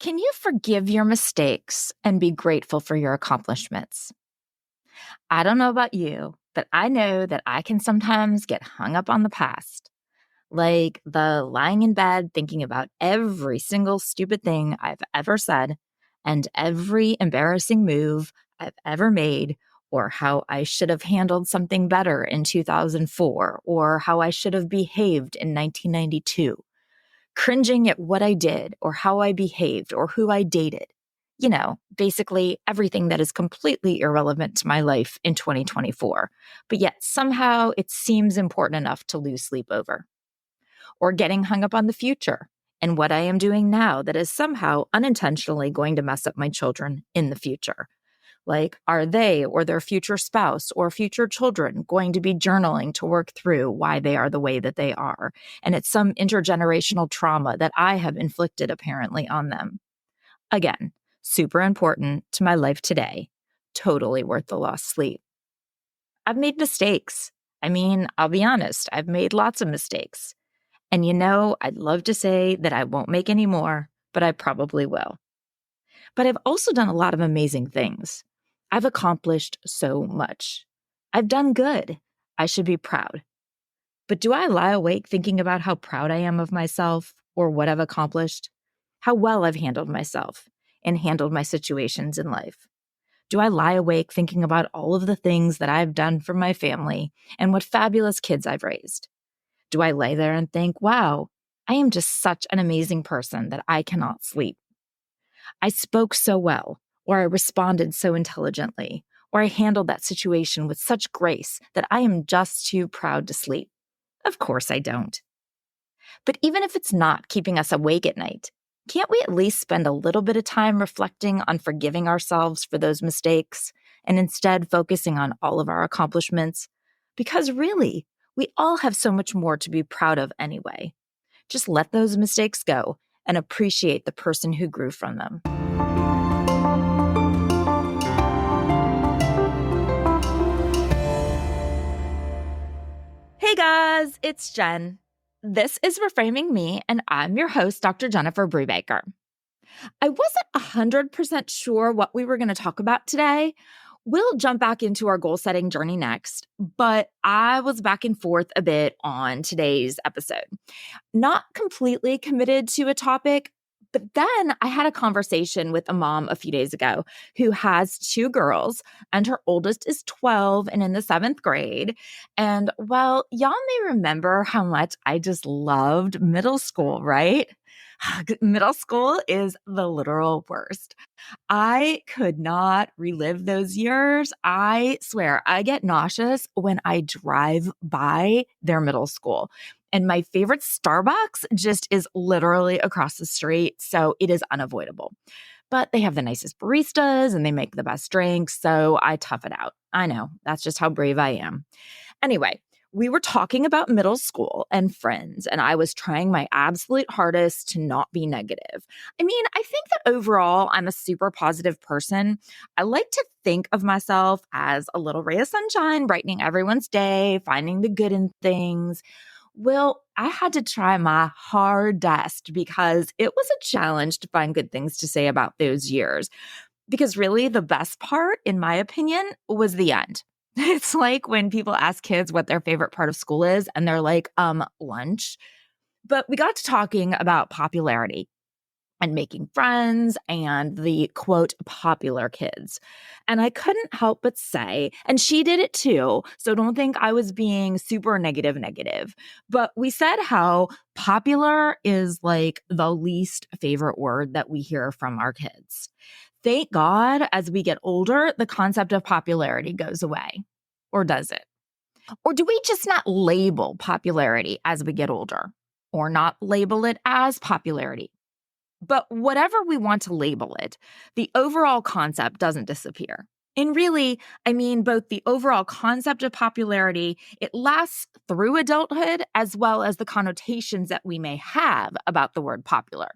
Can you forgive your mistakes and be grateful for your accomplishments? I don't know about you, but I know that I can sometimes get hung up on the past, like the lying in bed thinking about every single stupid thing I've ever said and every embarrassing move I've ever made, or how I should have handled something better in 2004, or how I should have behaved in 1992. Cringing at what I did or how I behaved or who I dated. Basically everything that is completely irrelevant to my life in 2024, but yet somehow it seems important enough to lose sleep over. Or getting hung up on the future and what I am doing now that is somehow unintentionally going to mess up my children in the future. Like, are they or their future spouse or future children going to be journaling to work through why they are the way that they are? And it's some intergenerational trauma that I have inflicted apparently on them. Again, super important to my life today. Totally worth the lost sleep. I've made mistakes. I'll be honest, I've made lots of mistakes. And I'd love to say that I won't make any more, but I probably will. But I've also done a lot of amazing things. I've accomplished so much. I've done good. I should be proud. But do I lie awake thinking about how proud I am of myself or what I've accomplished? How well I've handled myself and handled my situations in life? Do I lie awake thinking about all of the things that I've done for my family and what fabulous kids I've raised? Do I lay there and think, wow, I am just such an amazing person that I cannot sleep? I spoke so well, or I responded so intelligently, or I handled that situation with such grace that I am just too proud to sleep. Of course I don't. But even if it's not keeping us awake at night, can't we at least spend a little bit of time reflecting on forgiving ourselves for those mistakes and instead focusing on all of our accomplishments? Because really, we all have so much more to be proud of anyway. Just let those mistakes go and appreciate the person who grew from them. Hey guys, it's Jen. This is Reframing Me, and I'm your host, Dr. Jennifer Brubaker. I wasn't 100% sure what we were going to talk about today. We'll jump back into our goal-setting journey next, but I was back and forth a bit on today's episode. Not completely committed to a topic, but then I had a conversation with a mom a few days ago who has two girls, and her oldest is 12 and in the 7th grade. And well, y'all may remember how much I just loved middle school, right? Middle school is the literal worst. I could not relive those years. I swear, I get nauseous when I drive by their middle school. And my favorite Starbucks just is literally across the street, so it is unavoidable. But they have the nicest baristas and they make the best drinks, so I tough it out. I know, that's just how brave I am. Anyway, we were talking about middle school and friends, and I was trying my absolute hardest to not be negative. I think that overall, I'm a super positive person. I like to think of myself as a little ray of sunshine, brightening everyone's day, finding the good in things. Well, I had to try my hardest because it was a challenge to find good things to say about those years. Because really, the best part, in my opinion, was the end. It's like when people ask kids what their favorite part of school is, and they're like, lunch. But we got to talking about popularity and making friends and the quote popular kids. And I couldn't help but say, and she did it too, so don't think I was being super negative, but we said how popular is like the least favorite word that we hear from our kids. Thank God, as we get older, the concept of popularity goes away. Or does it? Or do we just not label popularity as we get older? Or not label it as popularity? But whatever we want to label it, the overall concept doesn't disappear. And really, both the overall concept of popularity, it lasts through adulthood, as well as the connotations that we may have about the word popular.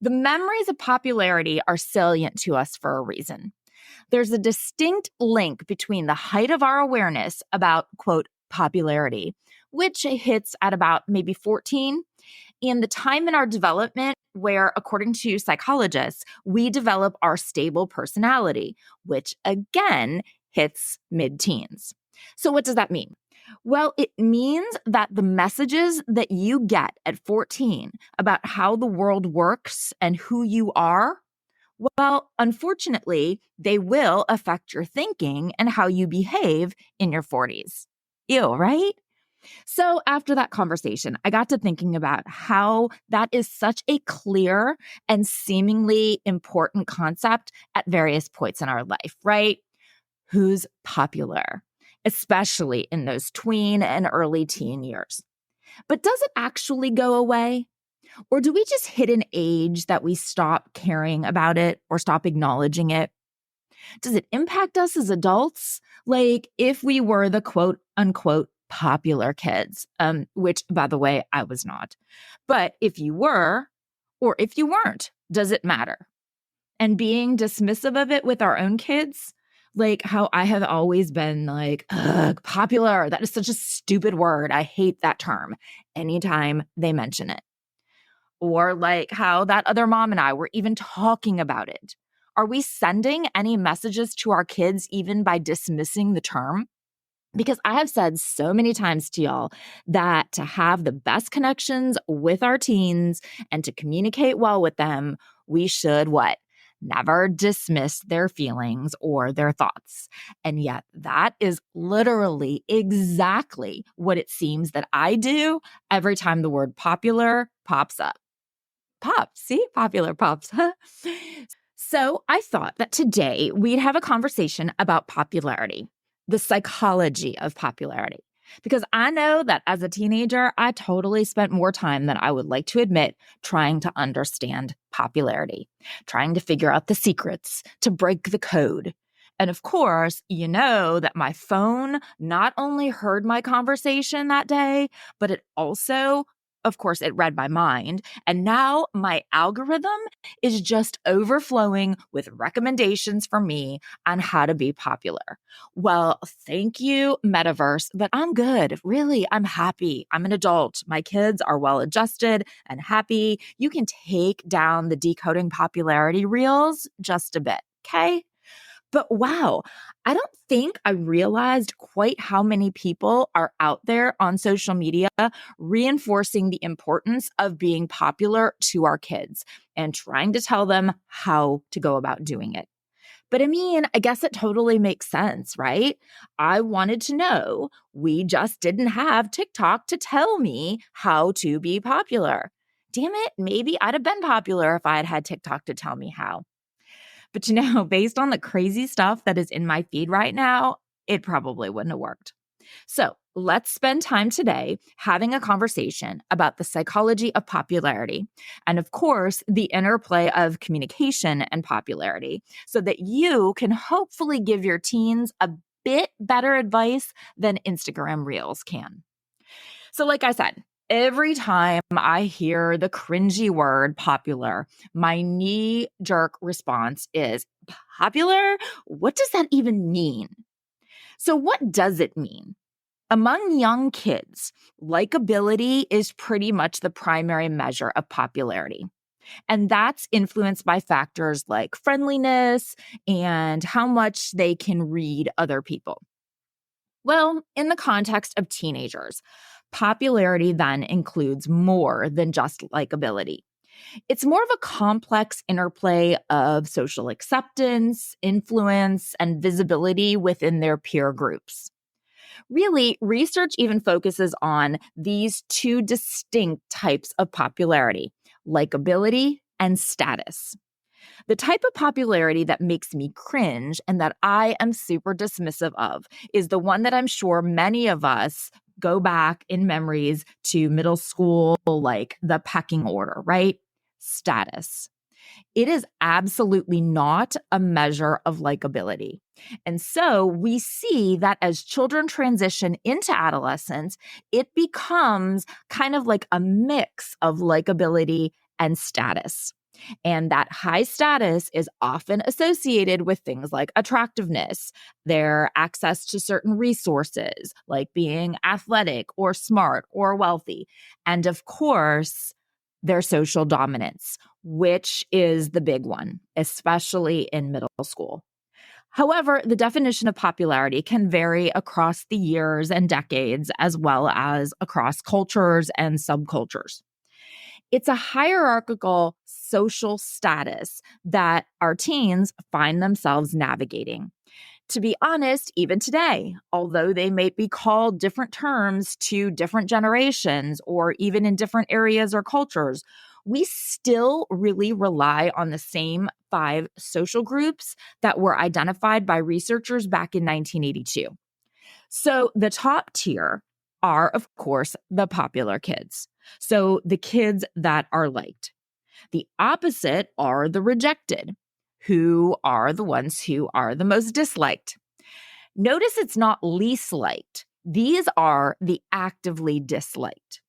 The memories of popularity are salient to us for a reason. There's a distinct link between the height of our awareness about, quote, popularity, which hits at about maybe 14, and the time in our development where, according to psychologists, we develop our stable personality, which again hits mid-teens. So what does that mean? Well, it means that the messages that you get at 14 about how the world works and who you are, well, unfortunately, they will affect your thinking and how you behave in your 40s. Ew, right? So after that conversation, I got to thinking about how that is such a clear and seemingly important concept at various points in our life, right? Who's popular, especially in those tween and early teen years. But does it actually go away? Or do we just hit an age that we stop caring about it or stop acknowledging it? Does it impact us as adults? Like if we were the quote unquote popular kids, which by the way, I was not. But if you were, or if you weren't, does it matter? And being dismissive of it with our own kids, like how I have always been like, ugh, popular. That is such a stupid word. I hate that term anytime they mention it. Or like how that other mom and I were even talking about it. Are we sending any messages to our kids even by dismissing the term? Because I have said so many times to y'all that to have the best connections with our teens and to communicate well with them, we should what? Never dismiss their feelings or their thoughts. And yet that is literally exactly what it seems that I do every time the word popular pops up. Pops, see? Popular pops. So I thought that today we'd have a conversation about popularity, the psychology of popularity. Because I know that as a teenager, I totally spent more time than I would like to admit trying to understand popularity, trying to figure out the secrets, to break the code. And of course, you know that my phone not only heard my conversation that day, but it also, of course, it read my mind. And now my algorithm is just overflowing with recommendations for me on how to be popular. Well, thank you, Metaverse, but I'm good. Really, I'm happy. I'm an adult. My kids are well adjusted and happy. You can take down the decoding popularity reels just a bit, okay? But wow, I don't think I realized quite how many people are out there on social media reinforcing the importance of being popular to our kids and trying to tell them how to go about doing it. But I mean, I guess it totally makes sense, right? I wanted to know. We just didn't have TikTok to tell me how to be popular. Damn it, maybe I'd have been popular if I had had TikTok to tell me how. But based on the crazy stuff that is in my feed right now, it probably wouldn't have worked. So let's spend time today having a conversation about the psychology of popularity and, of course, the interplay of communication and popularity so that you can hopefully give your teens a bit better advice than Instagram Reels can. So like I said, every time I hear the cringy word popular, my knee-jerk response is, popular? What does that even mean? So what does it mean? Among young kids, likability is pretty much the primary measure of popularity. And that's influenced by factors like friendliness and how much they can read other people. Well, in the context of teenagers, popularity then includes more than just likability. It's more of a complex interplay of social acceptance, influence, and visibility within their peer groups. Really, research even focuses on these two distinct types of popularity, likability and status. The type of popularity that makes me cringe and that I am super dismissive of is the one that I'm sure many of us go back in memories to middle school, like the pecking order, right? Status. It is absolutely not a measure of likability. And so we see that as children transition into adolescence, it becomes kind of like a mix of likability and status. And that high status is often associated with things like attractiveness, their access to certain resources, like being athletic or smart or wealthy. And of course, their social dominance, which is the big one, especially in middle school. However, the definition of popularity can vary across the years and decades, as well as across cultures and subcultures. It's a hierarchical social status that our teens find themselves navigating. To be honest, even today, although they may be called different terms to different generations or even in different areas or cultures, we still really rely on the same 5 social groups that were identified by researchers back in 1982. So the top tier are, of course, the popular kids. So the kids that are liked. The opposite are the rejected, who are the ones who are the most disliked. Notice it's not least liked. These are the actively disliked.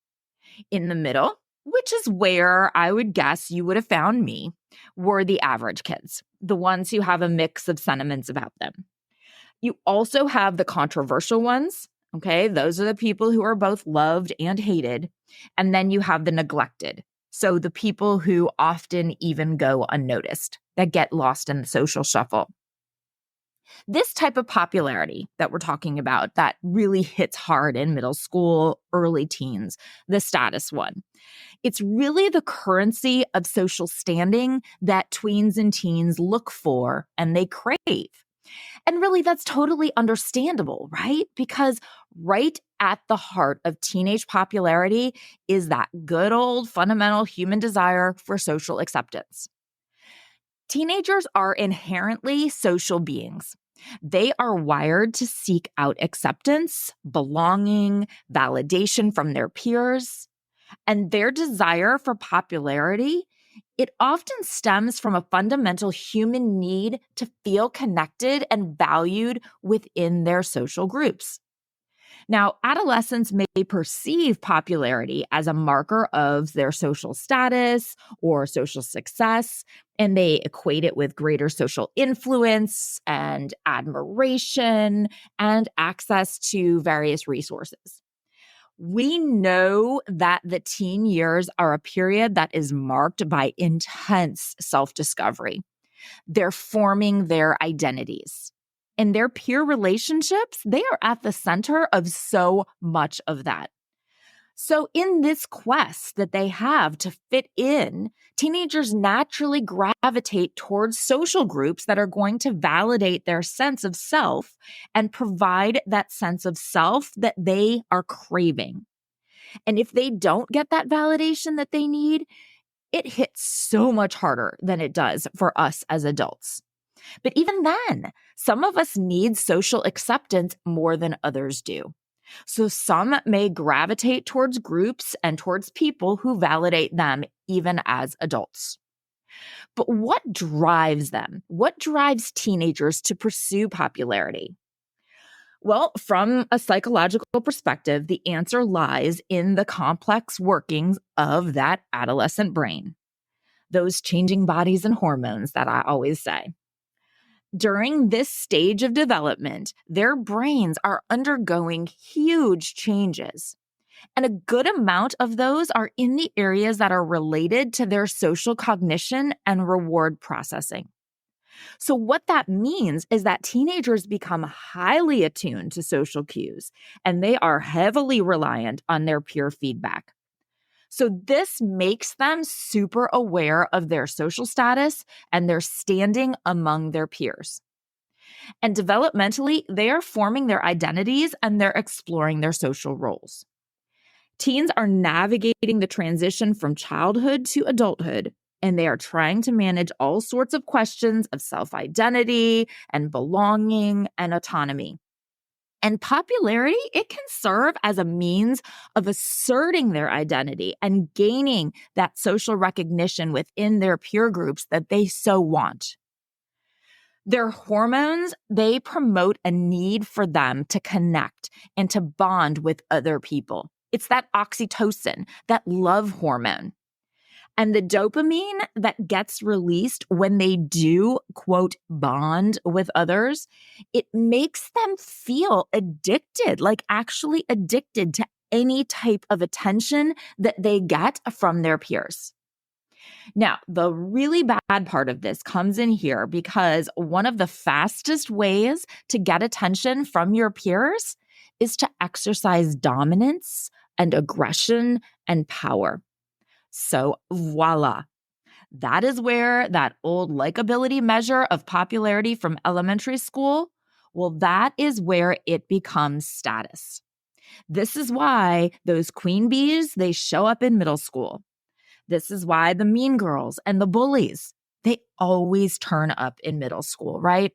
In the middle, which is where I would guess you would have found me, were the average kids, the ones who have a mix of sentiments about them. You also have the controversial ones. Okay, those are the people who are both loved and hated. And then you have the neglected. So the people who often even go unnoticed, that get lost in the social shuffle. This type of popularity that we're talking about that really hits hard in middle school, early teens, the status one. It's really the currency of social standing that tweens and teens look for and they crave. And really, that's totally understandable, right? Because right at the heart of teenage popularity is that good old fundamental human desire for social acceptance. Teenagers are inherently social beings. They are wired to seek out acceptance, belonging, validation from their peers, and their desire for popularity, it often stems from a fundamental human need to feel connected and valued within their social groups. Now, adolescents may perceive popularity as a marker of their social status or social success, and they equate it with greater social influence and admiration and access to various resources. We know that the teen years are a period that is marked by intense self-discovery. They're forming their identities. And their peer relationships, they are at the center of so much of that. So in this quest that they have to fit in, teenagers naturally gravitate towards social groups that are going to validate their sense of self and provide that sense of self that they are craving. And if they don't get that validation that they need, it hits so much harder than it does for us as adults. But even then, some of us need social acceptance more than others do. So some may gravitate towards groups and towards people who validate them even as adults. But what drives them? What drives teenagers to pursue popularity? Well, from a psychological perspective, the answer lies in the complex workings of that adolescent brain, those changing bodies and hormones that I always say. During this stage of development, their brains are undergoing huge changes. And a good amount of those are in the areas that are related to their social cognition and reward processing. So what that means is that teenagers become highly attuned to social cues, and they are heavily reliant on their peer feedback. So this makes them super aware of their social status and their standing among their peers. And developmentally, they are forming their identities and they're exploring their social roles. Teens are navigating the transition from childhood to adulthood, and they are trying to manage all sorts of questions of self-identity and belonging and autonomy. And popularity, it can serve as a means of asserting their identity and gaining that social recognition within their peer groups that they so want. Their hormones, they promote a need for them to connect and to bond with other people. It's that oxytocin, that love hormone. And the dopamine that gets released when they do, quote, bond with others, it makes them feel addicted, like actually addicted to any type of attention that they get from their peers. Now, the really bad part of this comes in here because one of the fastest ways to get attention from your peers is to exercise dominance and aggression and power. So voila. That is where that old likability measure of popularity from elementary school, well, that is where it becomes status. This is why those queen bees, they show up in middle school. This is why the mean girls and the bullies, they always turn up in middle school, right?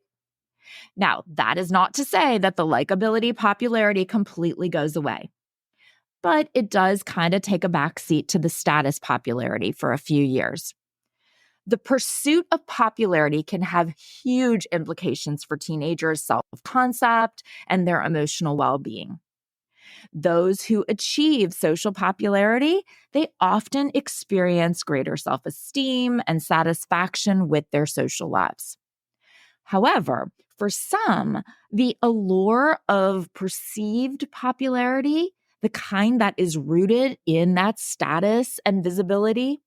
Now, that is not to say that the likability popularity completely goes away, but it does kind of take a backseat to the status popularity for a few years. The pursuit of popularity can have huge implications for teenagers' self-concept and their emotional well-being. Those who achieve social popularity, they often experience greater self-esteem and satisfaction with their social lives. However, for some, the allure of perceived popularity, the kind that is rooted in that status and visibility,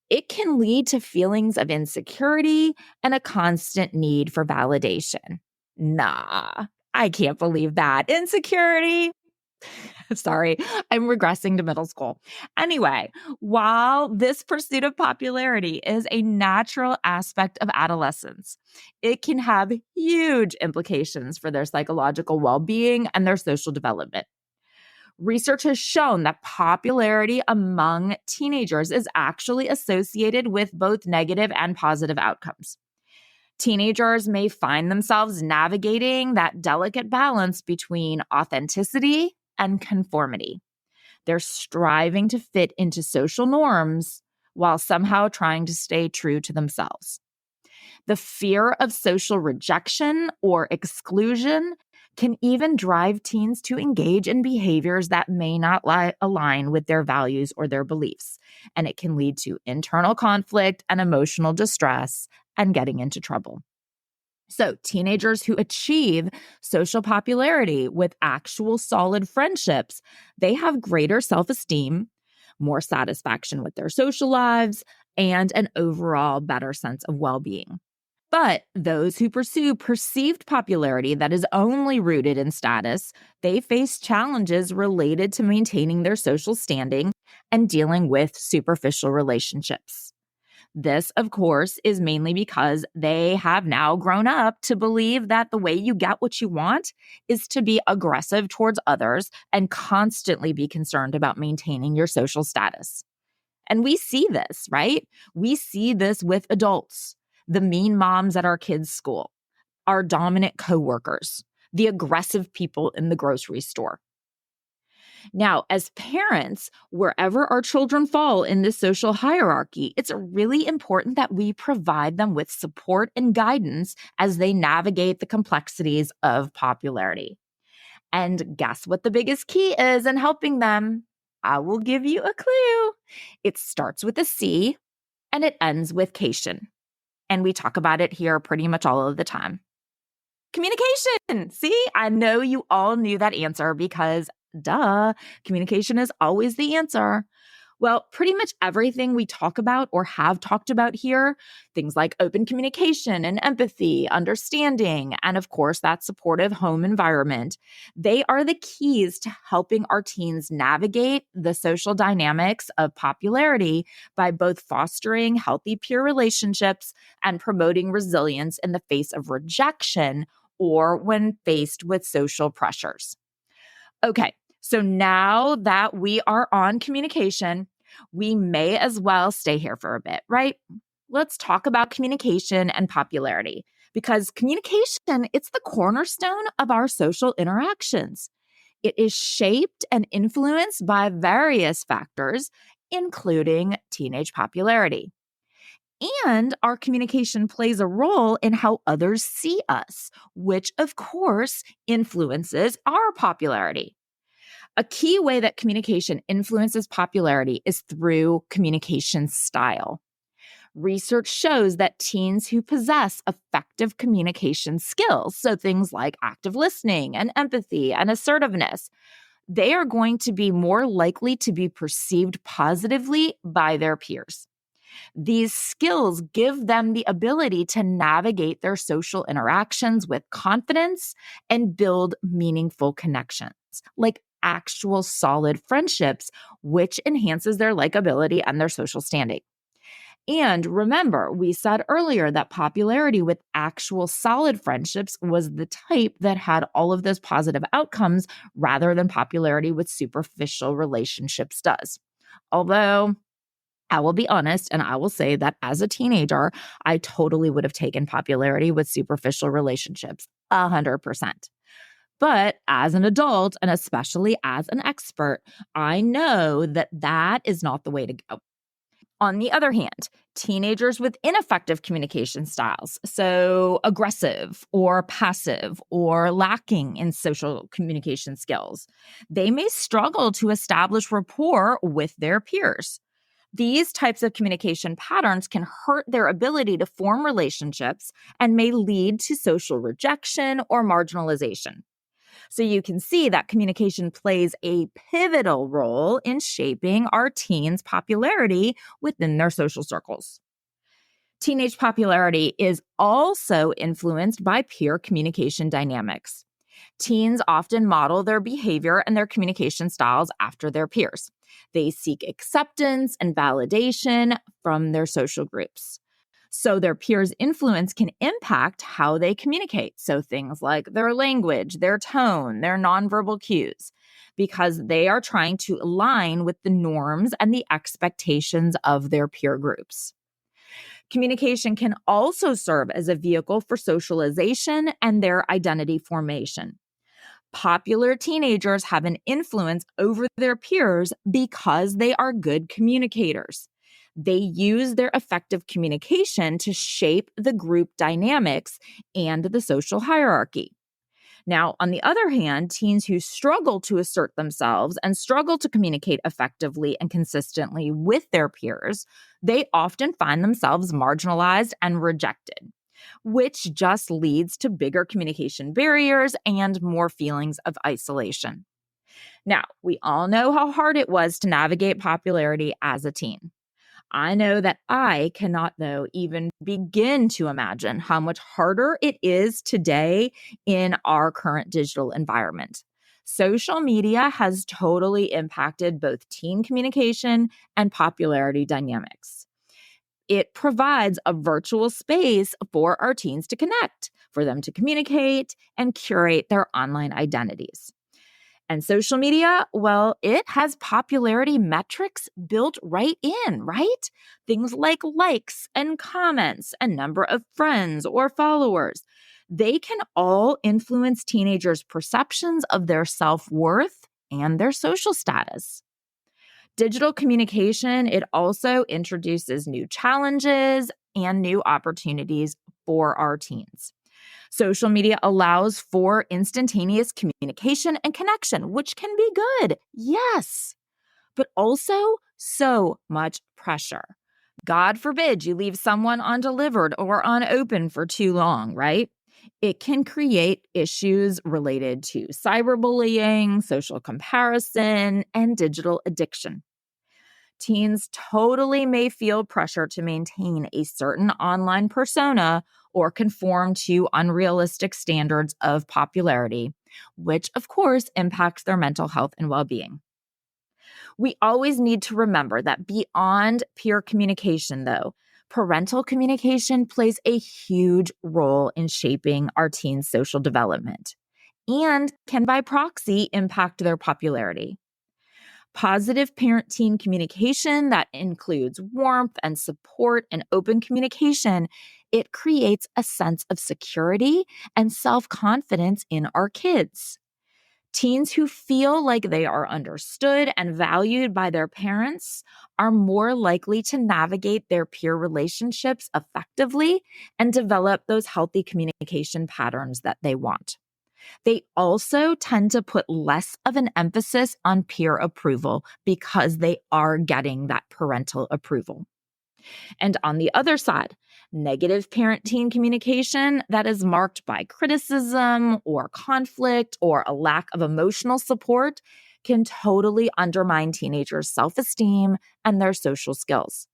it can lead to feelings of insecurity and a constant need for validation. Nah, I can't believe that. Insecurity? Sorry, I'm regressing to middle school. Anyway, while this pursuit of popularity is a natural aspect of adolescence, it can have huge implications for their psychological well-being and their social development. Research has shown that popularity among teenagers is actually associated with both negative and positive outcomes. Teenagers may find themselves navigating that delicate balance between authenticity and conformity. They're striving to fit into social norms while somehow trying to stay true to themselves. The fear of social rejection or exclusion can even drive teens to engage in behaviors that may not align with their values or their beliefs. And it can lead to internal conflict and emotional distress and getting into trouble. So teenagers who achieve social popularity with actual solid friendships, they have greater self-esteem, more satisfaction with their social lives, and an overall better sense of well-being. But those who pursue perceived popularity that is only rooted in status, they face challenges related to maintaining their social standing and dealing with superficial relationships. This, of course, is mainly because they have now grown up to believe that the way you get what you want is to be aggressive towards others and constantly be concerned about maintaining your social status. And we see this, right? We see this with adults, the mean moms at our kids' school, our dominant coworkers, the aggressive people in the grocery store. Now, as parents, wherever our children fall in this social hierarchy, it's really important that we provide them with support and guidance as they navigate the complexities of popularity. And guess what the biggest key is in helping them? I will give you a clue. It starts with a C and it ends with cation. And we talk about it here pretty much all of the time. Communication. See, I know you all knew that answer because duh, communication is always the answer. Well, pretty much everything we talk about or have talked about here, things like open communication and empathy, understanding, and of course, that supportive home environment, they are the keys to helping our teens navigate the social dynamics of popularity by both fostering healthy peer relationships and promoting resilience in the face of rejection or when faced with social pressures. Okay, so now that we are on communication, we may as well stay here for a bit, right? Let's talk about communication and popularity because communication, it's the cornerstone of our social interactions. It is shaped and influenced by various factors, including teenage popularity. And our communication plays a role in how others see us, which of course influences our popularity. A key way that communication influences popularity is through communication style. Research shows that teens who possess effective communication skills, so things like active listening and empathy and assertiveness, they are going to be more likely to be perceived positively by their peers. These skills give them the ability to navigate their social interactions with confidence and build meaningful connections, like actual solid friendships, which enhances their likability and their social standing. And remember, we said earlier that popularity with actual solid friendships was the type that had all of those positive outcomes rather than popularity with superficial relationships does. Although, I will be honest, and I will say that as a teenager, I totally would have taken popularity with superficial relationships, 100%. But as an adult, and especially as an expert, I know that that is not the way to go. On the other hand, teenagers with ineffective communication styles, so aggressive or passive or lacking in social communication skills, they may struggle to establish rapport with their peers. These types of communication patterns can hurt their ability to form relationships and may lead to social rejection or marginalization. So you can see that communication plays a pivotal role in shaping our teens' popularity within their social circles. Teenage popularity is also influenced by peer communication dynamics. Teens often model their behavior and their communication styles after their peers. They seek acceptance and validation from their social groups. So their peers' influence can impact how they communicate. So things like their language, their tone, their nonverbal cues, because they are trying to align with the norms and the expectations of their peer groups. Communication can also serve as a vehicle for socialization and their identity formation. Popular teenagers have an influence over their peers because they are good communicators. They use their effective communication to shape the group dynamics and the social hierarchy. Now, on the other hand, teens who struggle to assert themselves and struggle to communicate effectively and consistently with their peers, they often find themselves marginalized and rejected, which just leads to bigger communication barriers and more feelings of isolation. Now, we all know how hard it was to navigate popularity as a teen. I know that I cannot, though, even begin to imagine how much harder it is today in our current digital environment. Social media has totally impacted both teen communication and popularity dynamics. It provides a virtual space for our teens to connect, for them to communicate and curate their online identities. And social media, well, it has popularity metrics built right in, right? Things like likes and comments and number of friends or followers. They can all influence teenagers' perceptions of their self-worth and their social status. Digital communication, it also introduces new challenges and new opportunities for our teens. Social media allows for instantaneous communication and connection, which can be good, yes, but also so much pressure. God forbid you leave someone undelivered or unopened for too long, right? It can create issues related to cyberbullying, social comparison, and digital addiction. Teens totally may feel pressure to maintain a certain online persona or conform to unrealistic standards of popularity, which of course impacts their mental health and well-being. We always need to remember that beyond peer communication, though, parental communication plays a huge role in shaping our teens' social development and can by proxy impact their popularity. Positive parent-teen communication that includes warmth and support and open communication, it creates a sense of security and self-confidence in our kids. Teens who feel like they are understood and valued by their parents are more likely to navigate their peer relationships effectively and develop those healthy communication patterns that they want. They also tend to put less of an emphasis on peer approval because they are getting that parental approval. And on the other side, negative parent-teen communication that is marked by criticism or conflict or a lack of emotional support can totally undermine teenagers' self-esteem and their social skills.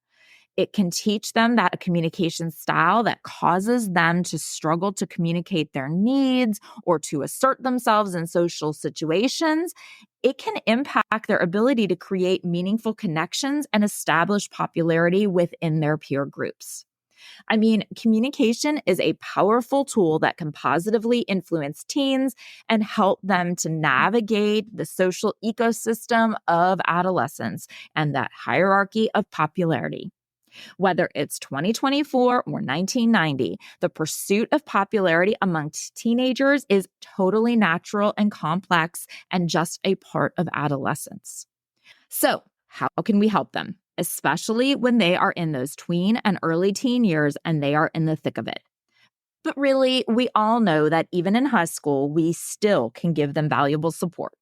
It can teach them that a communication style that causes them to struggle to communicate their needs or to assert themselves in social situations. It can impact their ability to create meaningful connections and establish popularity within their peer groups. I mean, communication is a powerful tool that can positively influence teens and help them to navigate the social ecosystem of adolescence and that hierarchy of popularity. Whether it's 2024 or 1990, the pursuit of popularity amongst teenagers is totally natural and complex and just a part of adolescence. So, how can we help them, especially when they are in those tween and early teen years and they are in the thick of it? But really, we all know that even in high school, we still can give them valuable support,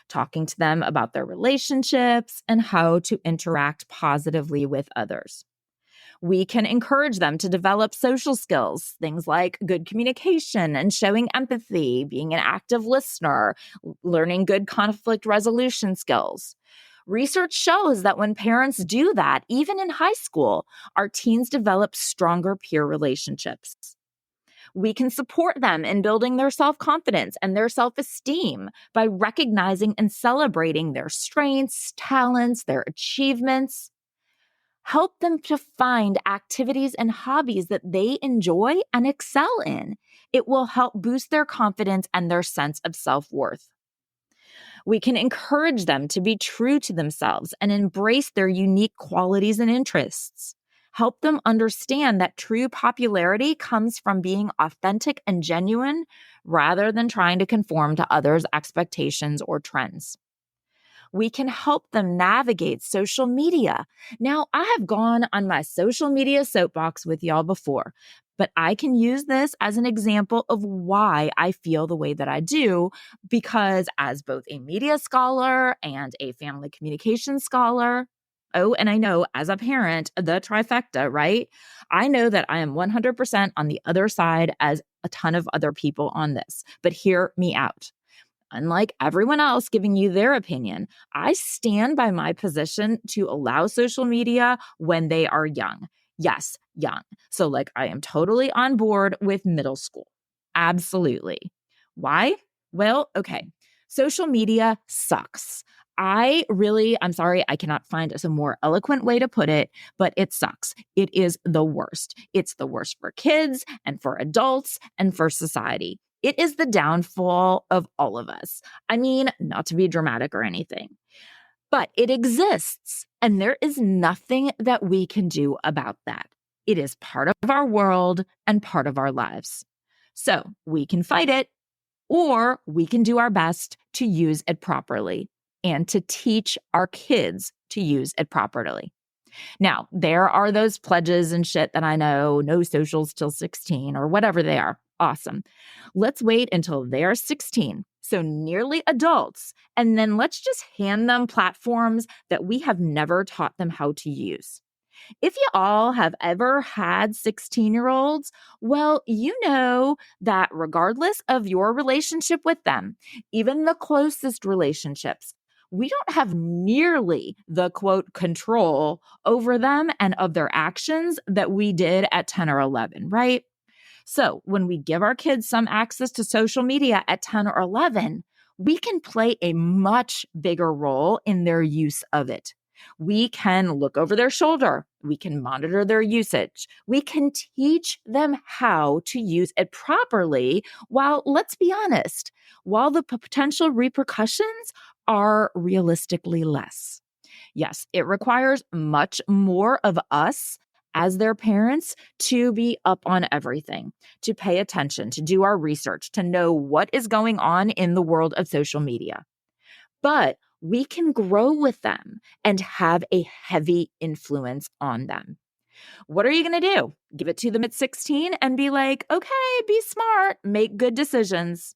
talking to them about their relationships and how to interact positively with others. We can encourage them to develop social skills, things like good communication and showing empathy, being an active listener, learning good conflict resolution skills. Research shows that when parents do that, even in high school, our teens develop stronger peer relationships. We can support them in building their self-confidence and their self-esteem by recognizing and celebrating their strengths, talents, their achievements. Help them to find activities and hobbies that they enjoy and excel in. It will help boost their confidence and their sense of self-worth. We can encourage them to be true to themselves and embrace their unique qualities and interests. Help them understand that true popularity comes from being authentic and genuine rather than trying to conform to others' expectations or trends. We can help them navigate social media. Now, I have gone on my social media soapbox with y'all before, but I can use this as an example of why I feel the way that I do, because as both a media scholar and a family communication scholar, oh, and I know as a parent, the trifecta, right? I know that I am 100% on the other side as a ton of other people on this, but hear me out. Unlike everyone else giving you their opinion, I stand by my position to allow social media when they are young. Yes, young. So I am totally on board with middle school. Absolutely. Why? Well, okay. Social media sucks. I'm sorry, I cannot find a more eloquent way to put it, but it sucks. It is the worst. It's the worst for kids and for adults and for society. It is the downfall of all of us. I mean, not to be dramatic or anything, but it exists, and there is nothing that we can do about that. It is part of our world and part of our lives. So we can fight it, or we can do our best to use it properly and to teach our kids to use it properly. Now, there are those pledges and shit that I know, no socials till 16 or whatever they are. Awesome. Let's wait until they're 16, so nearly adults, and then let's just hand them platforms that we have never taught them how to use. If you all have ever had 16-year-olds, well, you know that regardless of your relationship with them, even the closest relationships, we don't have nearly the quote control over them and of their actions that we did at 10 or 11, right? So when we give our kids some access to social media at 10 or 11, we can play a much bigger role in their use of it. We can look over their shoulder. We can monitor their usage. We can teach them how to use it properly while, let's be honest, while the potential repercussions are realistically less. Yes, it requires much more of us as their parents to be up on everything, to pay attention, to do our research, to know what is going on in the world of social media. But we can grow with them and have a heavy influence on them. What are you going to do? Give it to them at 16 and be like, okay, be smart, make good decisions.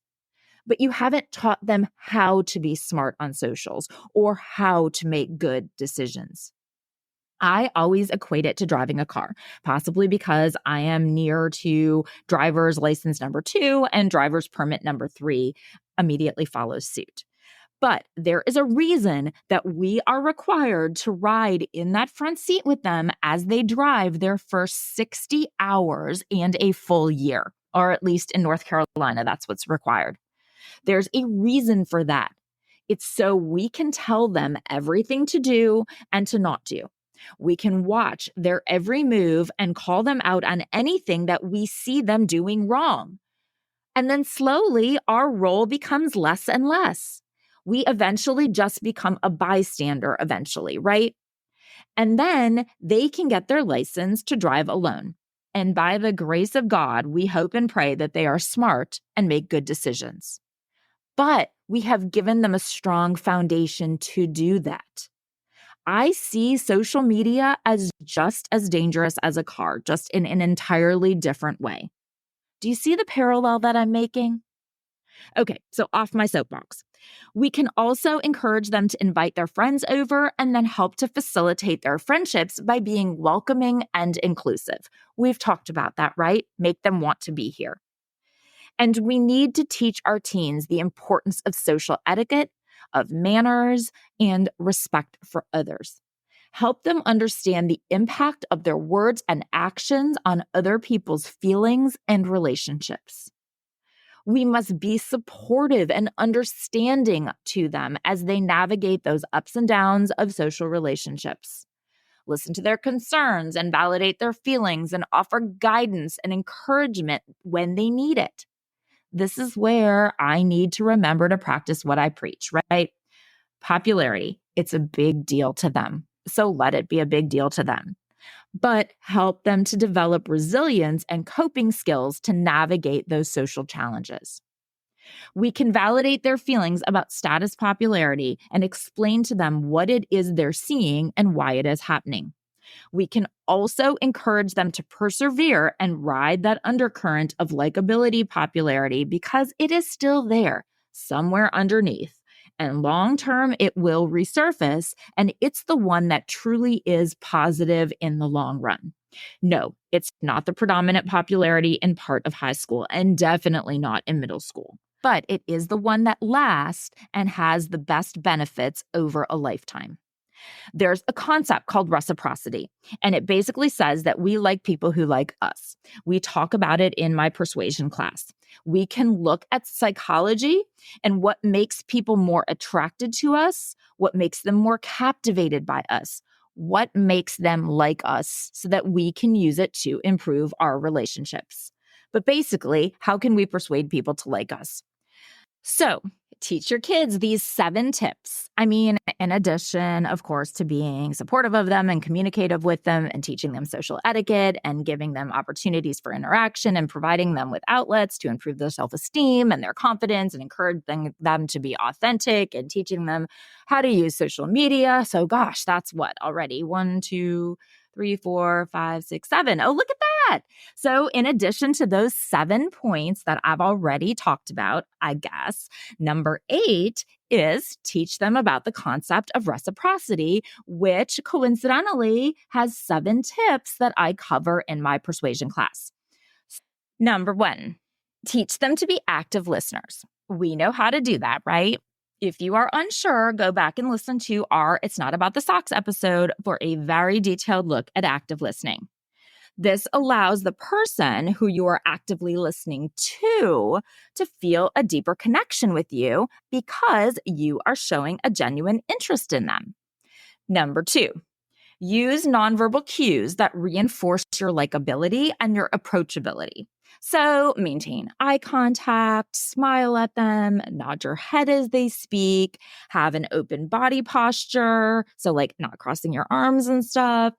But you haven't taught them how to be smart on socials or how to make good decisions. I always equate it to driving a car, possibly because I am near to driver's license number 2 and driver's permit number 3 immediately follows suit. But there is a reason that we are required to ride in that front seat with them as they drive their first 60 hours and a full year, or at least in North Carolina, that's what's required. There's a reason for that. It's so we can tell them everything to do and to not do. We can watch their every move and call them out on anything that we see them doing wrong. And then slowly, our role becomes less and less. We eventually just become a bystander eventually, right? And then they can get their license to drive alone. And by the grace of God, we hope and pray that they are smart and make good decisions. But we have given them a strong foundation to do that. I see social media as just as dangerous as a car, just in an entirely different way. Do you see the parallel that I'm making? Okay, so off my soapbox. We can also encourage them to invite their friends over and then help to facilitate their friendships by being welcoming and inclusive. We've talked about that, right? Make them want to be here. And we need to teach our teens the importance of social etiquette, of manners, and respect for others. Help them understand the impact of their words and actions on other people's feelings and relationships. We must be supportive and understanding to them as they navigate those ups and downs of social relationships. Listen to their concerns and validate their feelings and offer guidance and encouragement when they need it. This is where I need to remember to practice what I preach, right? Popularity, it's a big deal to them. So let it be a big deal to them. But help them to develop resilience and coping skills to navigate those social challenges. We can validate their feelings about status popularity and explain to them what it is they're seeing and why it is happening. We can also encourage them to persevere and ride that undercurrent of likability popularity because it is still there somewhere underneath. And long term, it will resurface, and it's the one that truly is positive in the long run. No, it's not the predominant popularity in part of high school, and definitely not in middle school. But it is the one that lasts and has the best benefits over a lifetime. There's a concept called reciprocity, and it basically says that we like people who like us. We talk about it in my persuasion class. We can look at psychology and what makes people more attracted to us, what makes them more captivated by us, what makes them like us so that we can use it to improve our relationships. But basically, how can we persuade people to like us? So, teach your kids these 7 tips. I mean, in addition, of course, to being supportive of them and communicative with them and teaching them social etiquette and giving them opportunities for interaction and providing them with outlets to improve their self-esteem and their confidence and encouraging them to be authentic and teaching them how to use social media. So gosh, that's what already 1, 2, 3, 4, 5, 6, 7. Oh, look at that. So in addition to those 7 points that I've already talked about, I guess, number 8 is teach them about the concept of reciprocity, which coincidentally has 7 tips that I cover in my persuasion class. Number 1, teach them to be active listeners. We know how to do that, right? If you are unsure, go back and listen to our It's Not About the Socks episode for a very detailed look at active listening. This allows the person who you are actively listening to feel a deeper connection with you because you are showing a genuine interest in them. Number 2, use nonverbal cues that reinforce your likability and your approachability. So maintain eye contact, smile at them, nod your head as they speak, have an open body posture, so like not crossing your arms and stuff.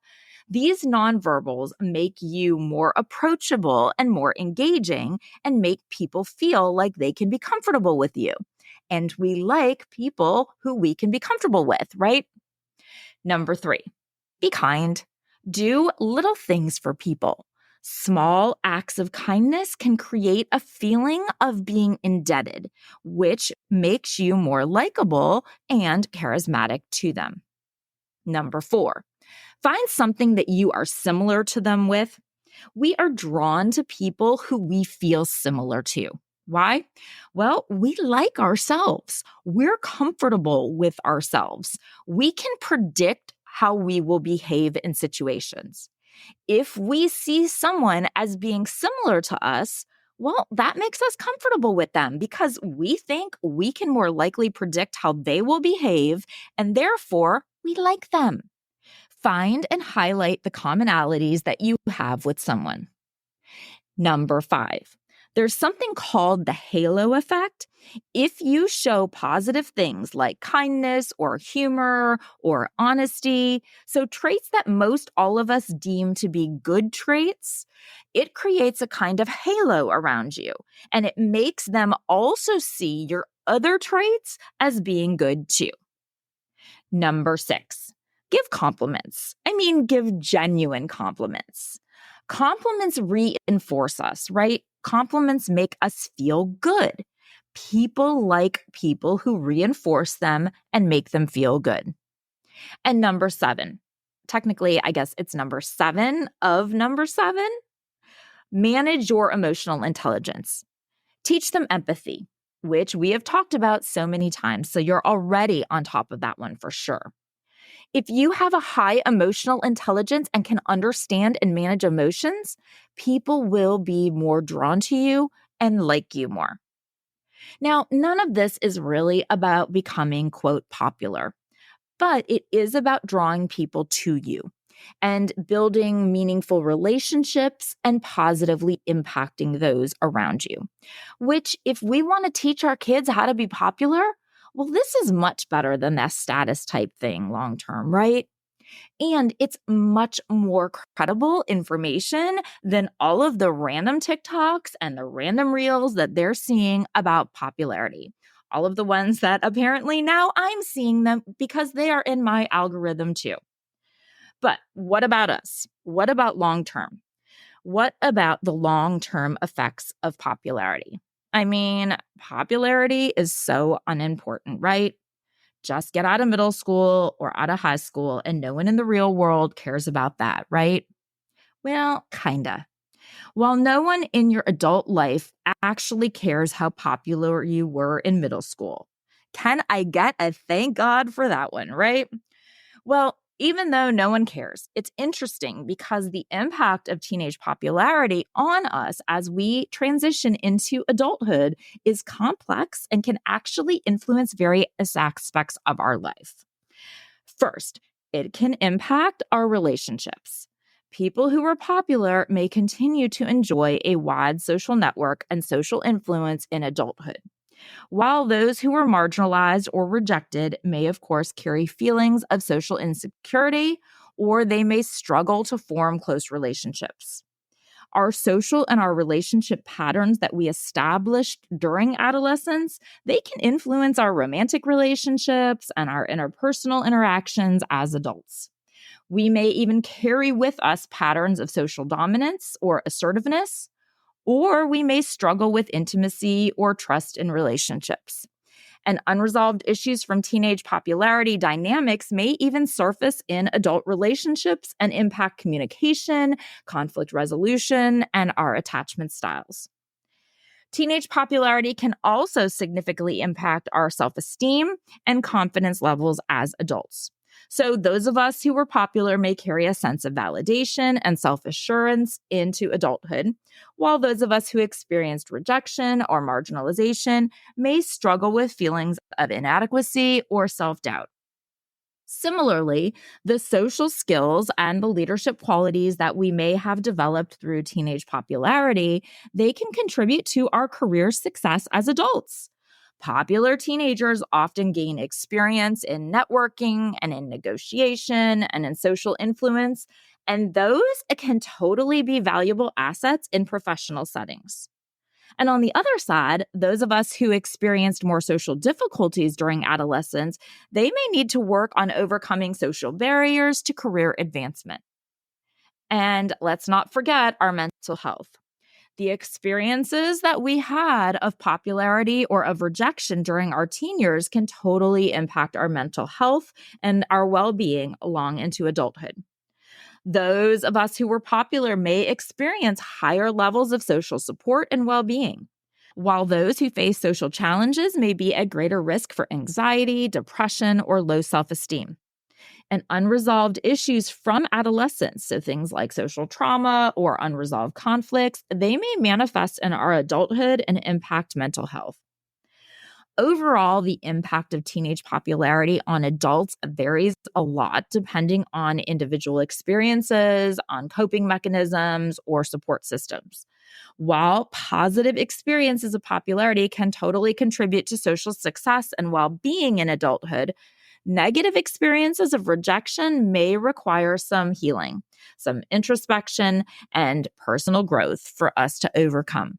These nonverbals make you more approachable and more engaging and make people feel like they can be comfortable with you. And we like people who we can be comfortable with, right? Number 3, be kind. Do little things for people. Small acts of kindness can create a feeling of being indebted, which makes you more likable and charismatic to them. Number 4, find something that you are similar to them with. We are drawn to people who we feel similar to. Why? Well, we like ourselves. We're comfortable with ourselves. We can predict how we will behave in situations. If we see someone as being similar to us, well, that makes us comfortable with them because we think we can more likely predict how they will behave, and therefore we like them. Find and highlight the commonalities that you have with someone. Number 5, there's something called the halo effect. If you show positive things like kindness or humor or honesty, so traits that most all of us deem to be good traits, it creates a kind of halo around you, and it makes them also see your other traits as being good too. Number 6, give compliments. Give genuine compliments. Compliments reinforce us, right? Compliments make us feel good. People like people who reinforce them and make them feel good. And number 7, technically, I guess it's number 7 of number 7, manage your emotional intelligence. Teach them empathy, which we have talked about so many times. So you're already on top of that one for sure. If you have a high emotional intelligence and can understand and manage emotions, people will be more drawn to you and like you more. Now, none of this is really about becoming, quote, popular, but it is about drawing people to you and building meaningful relationships and positively impacting those around you. Which, if we want to teach our kids how to be popular, well, this is much better than that status type thing long term, right? And it's much more credible information than all of the random TikToks and the random reels that they're seeing about popularity. All of the ones that apparently now I'm seeing them because they are in my algorithm too. But what about us? What about long term? What about the long-term effects of popularity? Popularity is so unimportant, right? Just get out of middle school or out of high school, and no one in the real world cares about that, right? Well, kinda. While no one in your adult life actually cares how popular you were in middle school. Can I get a thank God for that one, right? Well, even though no one cares, it's interesting because the impact of teenage popularity on us as we transition into adulthood is complex and can actually influence various aspects of our life. First, it can impact our relationships. People who are popular may continue to enjoy a wide social network and social influence in adulthood, while those who are marginalized or rejected may, of course, carry feelings of social insecurity, or they may struggle to form close relationships. Our social and our relationship patterns that we established during adolescence, they can influence our romantic relationships and our interpersonal interactions as adults. We may even carry with us patterns of social dominance or assertiveness, or we may struggle with intimacy or trust in relationships. And unresolved issues from teenage popularity dynamics may even surface in adult relationships and impact communication, conflict resolution, and our attachment styles. Teenage popularity can also significantly impact our self-esteem and confidence levels as adults. So, those of us who were popular may carry a sense of validation and self-assurance into adulthood, while those of us who experienced rejection or marginalization may struggle with feelings of inadequacy or self-doubt. Similarly, the social skills and the leadership qualities that we may have developed through teenage popularity, they can contribute to our career success as adults. Popular teenagers often gain experience in networking and in negotiation and in social influence, and those can totally be valuable assets in professional settings. And on the other side, those of us who experienced more social difficulties during adolescence, they may need to work on overcoming social barriers to career advancement. And let's not forget our mental health. The experiences that we had of popularity or of rejection during our teen years can totally impact our mental health and our well-being long into adulthood. Those of us who were popular may experience higher levels of social support and well-being. while those who face social challenges may be at greater risk for anxiety, depression, or low self-esteem. And unresolved issues from adolescence, so things like social trauma or unresolved conflicts, they may manifest in our adulthood and impact mental health. Overall, the impact of teenage popularity on adults varies a lot depending on individual experiences, on coping mechanisms, or support systems. While positive experiences of popularity can totally contribute to social success and well-being in adulthood, negative experiences of rejection may require some healing, some introspection, and personal growth for us to overcome.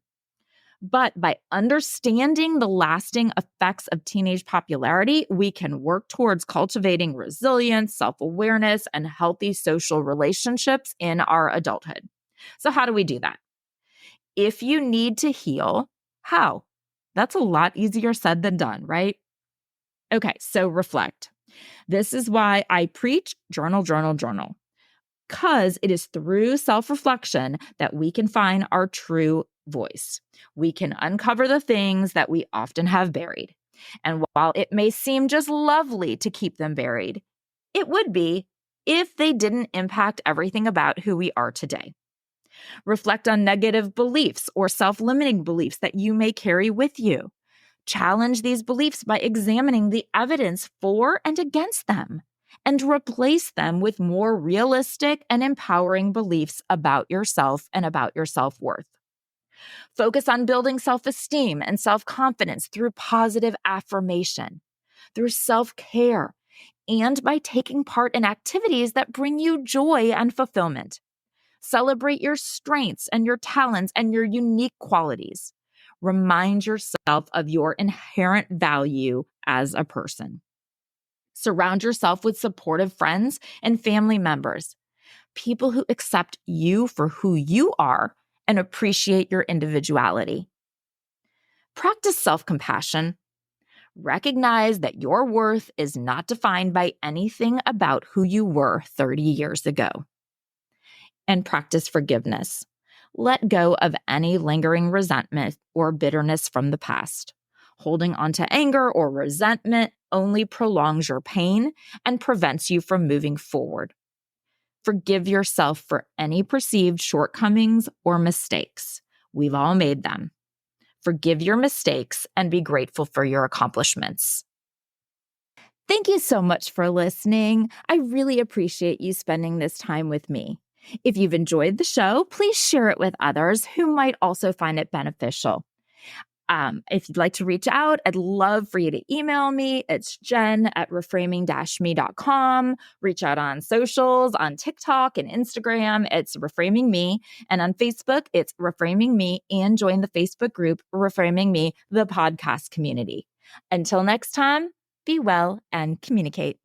But by understanding the lasting effects of teenage popularity, we can work towards cultivating resilience, self-awareness, and healthy social relationships in our adulthood. So how do we do that? If you need to heal, how? That's a lot easier said than done, right? Okay, so reflect. This is why I preach journal, journal, journal. Because it is through self-reflection that we can find our true voice. We can uncover the things that we often have buried. And while it may seem just lovely to keep them buried, it would be if they didn't impact everything about who we are today. Reflect on negative beliefs or self-limiting beliefs that you may carry with you. Challenge these beliefs by examining the evidence for and against them, and replace them with more realistic and empowering beliefs about yourself and about your self-worth. Focus on building self-esteem and self-confidence through positive affirmation, through self-care, and by taking part in activities that bring you joy and fulfillment. Celebrate your strengths and your talents and your unique qualities. Remind yourself of your inherent value as a person. Surround yourself with supportive friends and family members, people who accept you for who you are and appreciate your individuality. Practice self-compassion. Recognize that your worth is not defined by anything about who you were 30 years ago. And practice forgiveness. Let go of any lingering resentment or bitterness from the past. Holding on to anger or resentment only prolongs your pain and prevents you from moving forward. Forgive yourself for any perceived shortcomings or mistakes. We've all made them. Forgive your mistakes and be grateful for your accomplishments. Thank you so much for listening. I really appreciate you spending this time with me. If you've enjoyed the show, please share it with others who might also find it beneficial. If you'd like to reach out, I'd love for you to email me. It's jen@reframing-me.com. Reach out on socials, on TikTok and Instagram. It's Reframing Me. And on Facebook, it's Reframing Me. And join the Facebook group, Reframing Me, the podcast community. Until next time, be well and communicate.